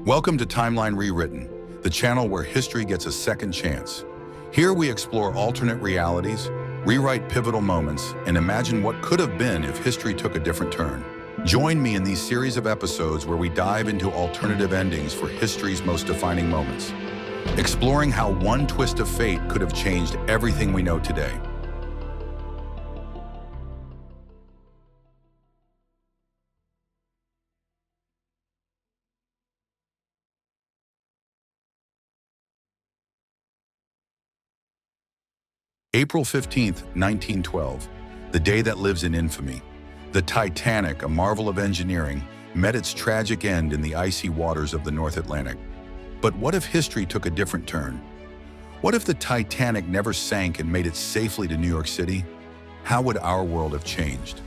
Welcome to Timeline Rewritten, the channel where history gets a second chance. Here we explore alternate realities, rewrite pivotal moments, and imagine what could have been if history took a different turn. Join me in these series of episodes where we dive into alternative endings for history's most defining moments, exploring how one twist of fate could have changed everything we know today. April 15th, 1912, the day that lives in infamy. The Titanic, a marvel of engineering, met its tragic end in the icy waters of the North Atlantic. But what if history took a different turn? What if the Titanic never sank and made it safely to New York City? How would our world have changed?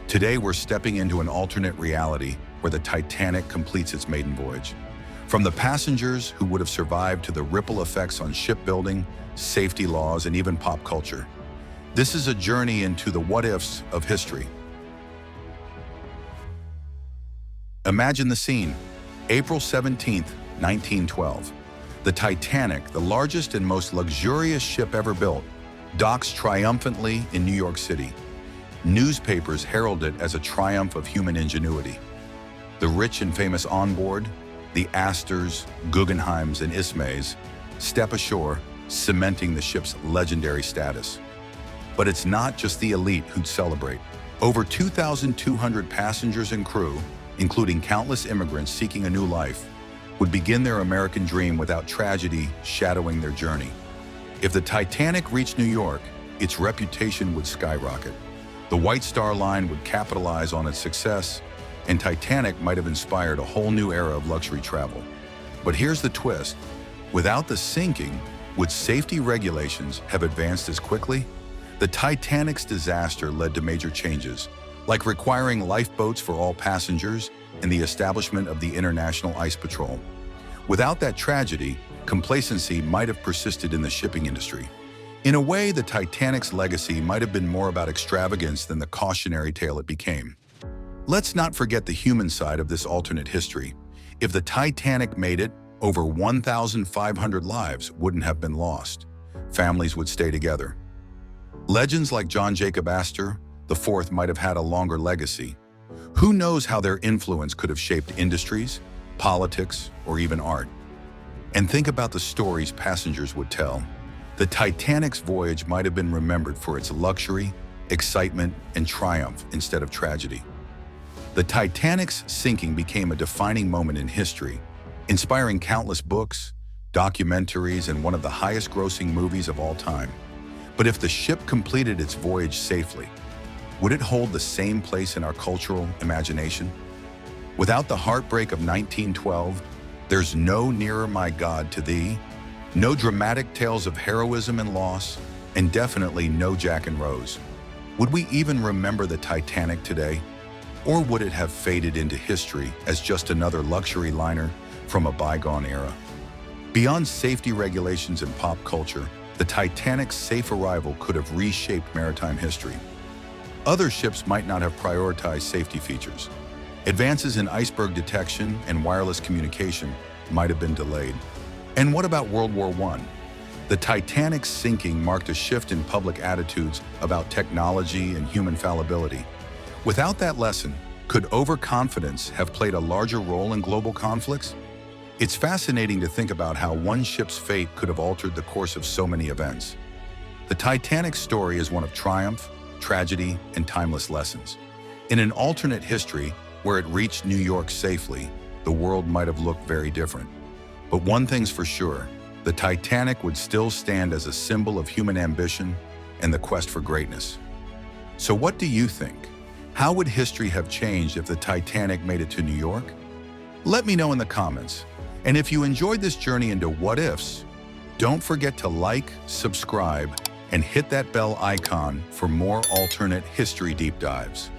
Today we're stepping into an alternate reality where the Titanic completes its maiden voyage. From the passengers who would have survived to the ripple effects on shipbuilding, safety laws, and even pop culture. This is a journey into the what-ifs of history. Imagine the scene. April 17th, 1912. The Titanic, the largest and most luxurious ship ever built, docks triumphantly in New York City. Newspapers herald it as a triumph of human ingenuity. The rich and famous on board, the Astors, Guggenheims, and Ismays, step ashore, cementing the ship's legendary status. But it's not just the elite who'd celebrate. Over 2,200 passengers and crew, including countless immigrants seeking a new life, would begin their American dream without tragedy shadowing their journey. If the Titanic reached New York, its reputation would skyrocket. The White Star Line would capitalize on its success, and Titanic might have inspired a whole new era of luxury travel. But here's the twist. Without the sinking, would safety regulations have advanced as quickly? The Titanic's disaster led to major changes, like requiring lifeboats for all passengers and the establishment of the International Ice Patrol. Without that tragedy, complacency might have persisted in the shipping industry. In a way, the Titanic's legacy might have been more about extravagance than the cautionary tale it became. Let's not forget the human side of this alternate history. If the Titanic made it, over 1,500 lives wouldn't have been lost. Families would stay together. Legends like John Jacob Astor IV might have had a longer legacy. Who knows how their influence could have shaped industries, politics, or even art? And think about the stories passengers would tell. The Titanic's voyage might have been remembered for its luxury, excitement, and triumph instead of tragedy. The Titanic's sinking became a defining moment in history, inspiring countless books, documentaries, and one of the highest-grossing movies of all time. But if the ship completed its voyage safely, would it hold the same place in our cultural imagination? Without the heartbreak of 1912, there's no nearer my God to thee, no dramatic tales of heroism and loss, and definitely no Jack and Rose. Would we even remember the Titanic today? Or would it have faded into history as just another luxury liner from a bygone era? Beyond safety regulations and pop culture, the Titanic's safe arrival could have reshaped maritime history. Other ships might not have prioritized safety features. Advances in iceberg detection and wireless communication might have been delayed. And what about World War I? The Titanic's sinking marked a shift in public attitudes about technology and human fallibility. Without that lesson, could overconfidence have played a larger role in global conflicts? It's fascinating to think about how one ship's fate could have altered the course of so many events. The Titanic's story is one of triumph, tragedy, and timeless lessons. In an alternate history where it reached New York safely, the world might have looked very different. But one thing's for sure, the Titanic would still stand as a symbol of human ambition and the quest for greatness. So what do you think? How would history have changed if the Titanic made it to New York? Let me know in the comments. And if you enjoyed this journey into what-ifs, don't forget to like, subscribe, and hit that bell icon for more alternate history deep dives.